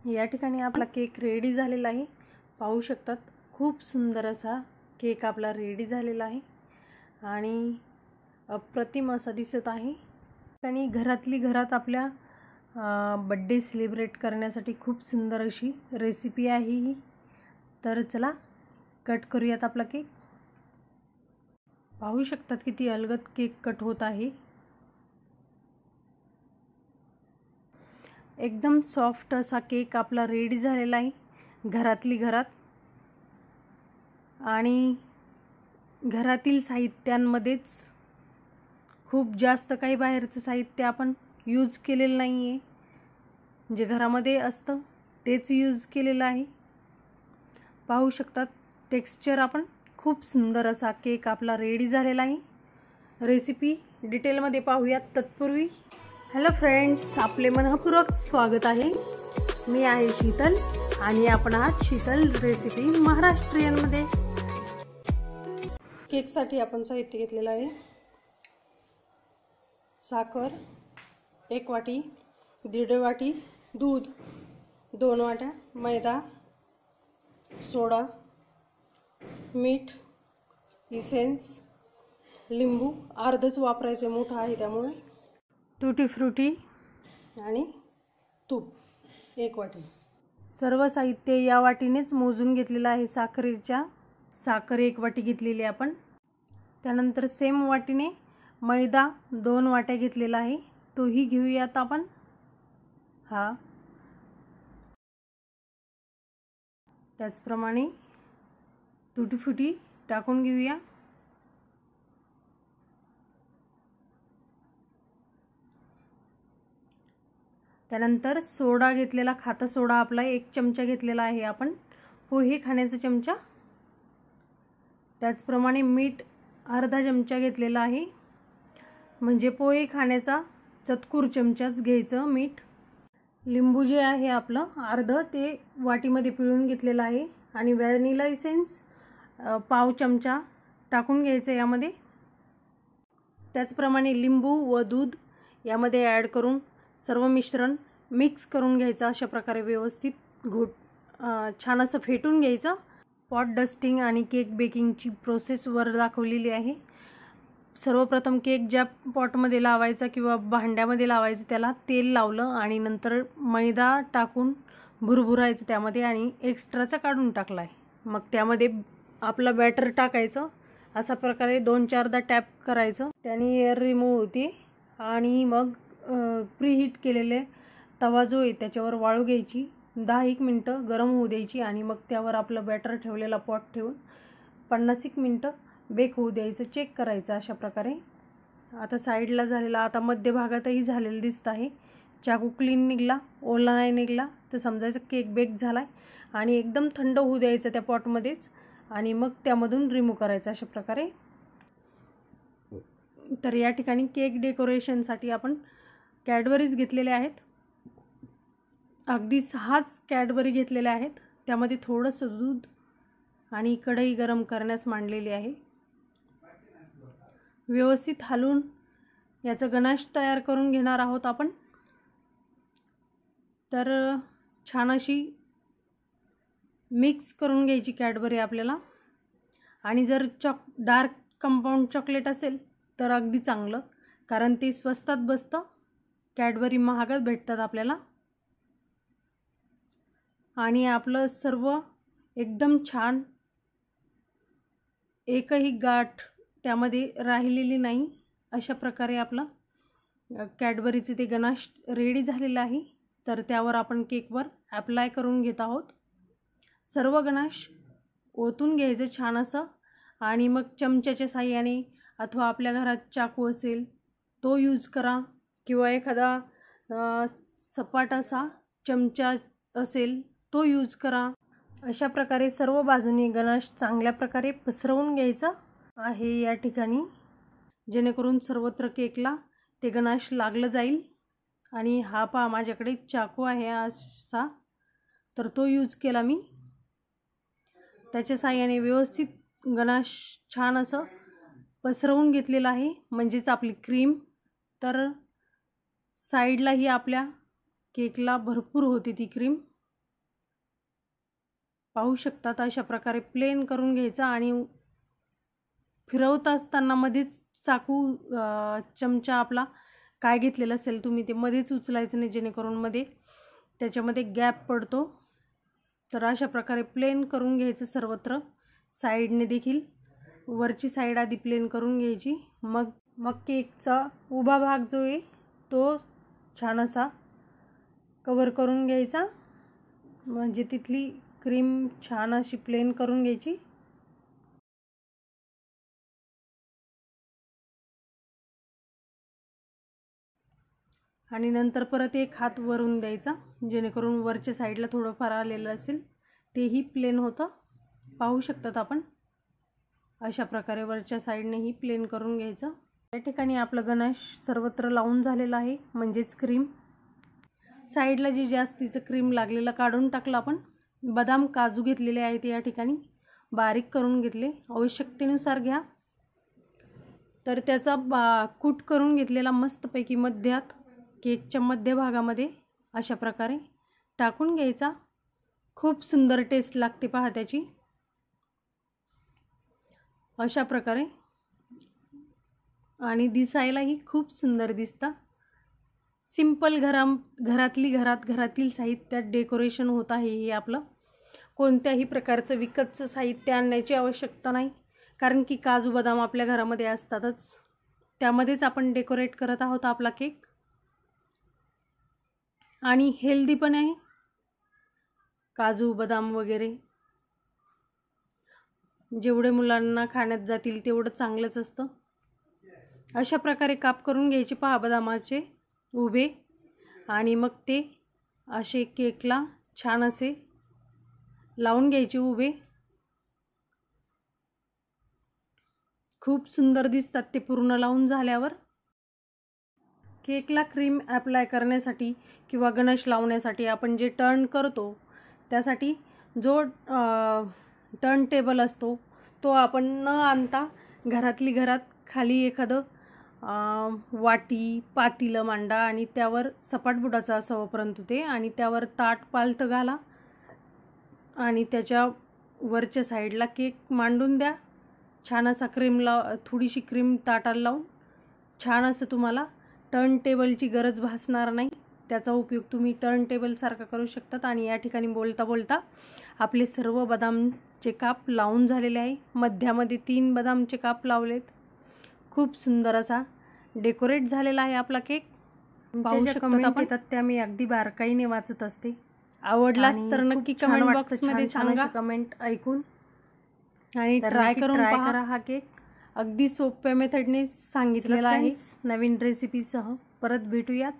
या ठिकाणी आपला केक रेडी झालेला आहे। पाहू शकतात खूप सुंदर असा केक आपला रेडी झालेला आहे आणि अप्रतिम असा दिसत आहे। आणि घरातली घरात आपल्या बर्थडे सेलिब्रेट करण्यासाठी खूप सुंदर अशी रेसिपी आहे ही। तर चला कट करूयात आपला केक। पाहू शकतात किती अलगद केक कट होत आहे। एकदम सॉफ्ट असा केक आपला रेडी झालेला आहे घरातली घरात। आणि घरातील साहित्यांमध्येच खूप जास्त काही बाहेरचं साहित्य आपण यूज केलेलं नाही आहे, जे घरामध्ये असतं तेच यूज केलेलं आहे। पाहू शकतात टेक्स्चर आपण खूप सुंदर असा केक आपला रेडी झालेला आहे। रेसिपी डिटेलमध्ये पाहूयात तत्पूर्वी हॅलो फ्रेंड्स, आपले मनपूर्वक स्वागत आहे। मी आहे शीतल आणि आपण आहात शीतल रेसिपी महाराष्ट्रीयनमध्ये। केकसाठी आपण साहित्य घेतलेलं आहे साखर 1 वाटी, 1.5 वाटी दूध, 2 वाट्या मैदा, सोडा, मीठ, इसेन्स, लिंबू अर्धच वापरायचे, मोठा आहे त्यामुळे, टूटी फ्रूटी आणि तूप 1 वाटी। सर्व साहित्य या वाटीनेच मोजून घेतलेलं आहे। साखर 1 वाटी घेतलेली आपण। त्यानंतर सेम वाटीने मैदा 2 वाट्या घेतलेला आहे, तोही घेऊयात आपण। त्याचप्रमाणे टूटी फ्रूटी टाकून घेऊया। त्यानंतर सोडा घेतलेला, खाता सोडा आपला 1 चमचा घेतलेला आहे आपण, पोहे खाण्याचा चमचा। त्याचप्रमाणे मीठ अर्धा चमचा घेतलेला आहे, म्हणजे पोहे खाण्याचा चतकुर चमचाच घ्यायचं मीठ। लिंबू जे आहे आपलं अर्ध ते वाटीमध्ये पिळून घेतलेलं आहे आणि व्हॅनिला इसेन्स पाव चमचा टाकून घ्यायचं यामध्ये। त्याचप्रमाणे लिंबू व दूध यामध्ये ॲड करून सर्व मिश्रण मिक्स करून घ्यायचं। अशा प्रकारे व्यवस्थित छान असं फेटून घ्यायचं। पॉट डस्टिंग आणि केक बेकिंगची प्रोसेस वर दाखवलेली आहे। सर्वप्रथम केक ज्या पॉटमध्ये लावायचा किंवा भांड्यामध्ये लावायचं त्याला तेल लावलं आणि नंतर मैदा टाकून भुरभुरायचं त्यामध्ये आणि एक्स्ट्राचा काढून टाकलाय। मग त्यामध्ये आपला बॅटर टाकायचं। अशा प्रकारे 2-4दा टॅप करायचं, त्याने एअर रिमूव्ह होते। आणि मग प्रीहीट केलेले तवा जो आहे त्याच्यावर वाळू घ्यायची, 10-1 मिनटं गरम होऊ द्यायची आणि मग त्यावर आपलं बॅटर ठेवलेला पॉट ठेवून 50-1 मिनटं बेक होऊ द्यायचं, चेक करायचं अशा प्रकारे। आता साईडला झालेला, आता मध्यभागातही झालेलं दिसत आहे। चाकू क्लीन निघला, ओला नाही निघला तर समजायचं केक बेक झालाय। आणि एकदम थंड होऊ द्यायचं त्या पॉटमध्येच आणि मग त्यामधून रिमूव्ह करायचं अशा प्रकारे। तर या ठिकाणी केक डेकोरेशनसाठी आपण कॅडबरीज घेतलेल्या आहेत, अगदी 6च कॅडबरी घेतलेल्या आहेत। त्यामध्ये थोडंसं दूध आणि कढई गरम करण्यास मांडलेली आहे। व्यवस्थित हलवून याचं गणाश तयार करून घेणार आहोत आपण। तर छान अशी मिक्स करून घ्यायची कॅडबरी आपल्याला। आणि जर डार्क कंपाऊंड चॉकलेट असेल तर अगदी चांगलं, कारण ते स्वस्तात बसतं। कॅडबरी महागच भेटतात आपल्याला। आणि आपलं सर्व एकदम छान, एकही गाठ त्यामध्ये राहिलेली नाही, अशा प्रकारे आपलं कॅडबरीचे ते गणाश रेडी झालेलं आहे। तर त्यावर आपण केकवर ॲप्लाय करून घेत आहोत। सर्व गणाश ओतून घ्यायचं छान असं आणि मग चमच्याच्या साहाय्याने अथवा आपल्या घरात चाकू असेल तो यूज करा किंवा एखादा सपाट असा चमचा असेल तो यूज करा। अशा प्रकारे सर्व बाजूनी गणाश चांगल्या प्रकारे पसरवून घ्यायचं आहे या ठिकाणी, जेणेकरून सर्वत्र केकला ते गणाश लागलं जाईल। आणि हा पहा माझ्याकडे चाकू आहे असा, तर तो यूज केला मी। त्याच्या साहाय्याने व्यवस्थित गणाश छान असं पसरवून घेतलेलं आहे, म्हणजेच आपली क्रीम तर साईडला ही आपल्या केकला भरपूर होती ती क्रीम। पाहू शकतात अशा प्रकारे प्लेन करून घ्यायचा आणि फिरवत असताना मध्येच चाकू चमचा आपला काय घेतलेला असेल तुम्ही ते मध्येच उचलायचं नाही, जेणेकरून मध्ये त्याच्यामध्ये गॅप पडतो. तर अशा प्रकारे प्लेन करून घ्यायचं सर्वत्र, साईडने देखील. वरची साईड आधी प्लेन करून घ्यायची, मग केकचा उभा भाग जो आहे तो छान असा कव्हर करून घ्यायचा, म्हणजे तिथली क्रीम छान अशी प्लेन करून घ्यायची. आणि नंतर परत एक हात वरून द्यायचा, जेणेकरून वरच्या साईडला थोडंफार आलेलं असेल तेही प्लेन होतं. पाहू शकतात आपण अशा प्रकारे वरच्या साईडनेही प्लेन करून घ्यायचं. या ठिकाणी आपलं गणेश सर्वत्र लावून झालेलं आहे, म्हणजेच क्रीम. साईडला जी जास्तीचं क्रीम लागलेलं काढून टाकलं आपण. बदाम काजू घेतलेले आहेत या ठिकाणी, बारीक करून घेतले, आवश्यकतेनुसार घ्या. तर त्याचा कूट करून घेतलेला मस्तपैकी मध्यात केकच्या मध्यभागामध्ये अशा प्रकारे टाकून घ्यायचा. खूप सुंदर टेस्ट लागते पहा त्याची. अशा प्रकारे आणि दिसायलाही खूप सुंदर दिसतं. सिंपल घरातील साहित्यात डेकोरेशन होत आहे हे आपलं. कोणत्याही प्रकारचं विकतचं साहित्य आणण्याची आवश्यकता नाही, कारण की काजू बदाम आपल्या घरामध्ये असतातच. त्यामध्येच आपण डेकोरेट करत आहोत आपला केक. आणि हेल्दी पण आहे. काजू बदाम वगैरे जेवढे मुलांना खाण्यात जातील तेवढं चांगलंच असतं. अशा प्रकारे काप करून घ्यायचे पहा बदामाचे उभे, आणि मग ते असे केकला छान असे लावून घ्यायचे उभे. खूप सुंदर दिसतात ते पूर्ण लावून झाल्यावर. केकला क्रीम ॲप्लाय करण्यासाठी किंवा गणेश लावण्यासाठी आपण जे टर्न करतो, त्यासाठी जो टर्न टेबल असतो तो आपण न आणता घरातली घरात खाली एखादं वाटी पातेलं मांडा आणि त्यावर सपाट बुडाचं असावं परंतु ते, आणि त्यावर ताट पालथं घाला आणि त्याच्या वरच्या साईडला केक मांडून द्या. छान असा थोडीशी क्रीम ताटाला लावून छान असं तुम्हाला टर्न टेबलची गरज भासणार नाही. त्याचा उपयोग तुम्ही टर्न टेबलसारखा करू शकतात. आणि या ठिकाणी बोलता बोलता आपले सर्व बदामचे काप लावून झालेले आहे. मध्यामध्ये 3 बदामचे काप लावलेत. खूप सुंदर असा डेकोरेट झालेला आहे आपला केक. पाहू शकतात आपण, त्या मी अगदी बारकाईने वाचत असते. आवडलाच तर नक्की कमेंट बॉक्समध्ये सांगा कमेंट ऐकून, आणि ट्राय करून पहा. हा केक अगदी सोप्या मेथडने सांगितलेला आहे. नवीन रेसिपीसह परत भेटूयात.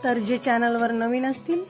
तर जे चॅनलवर नवीन असतील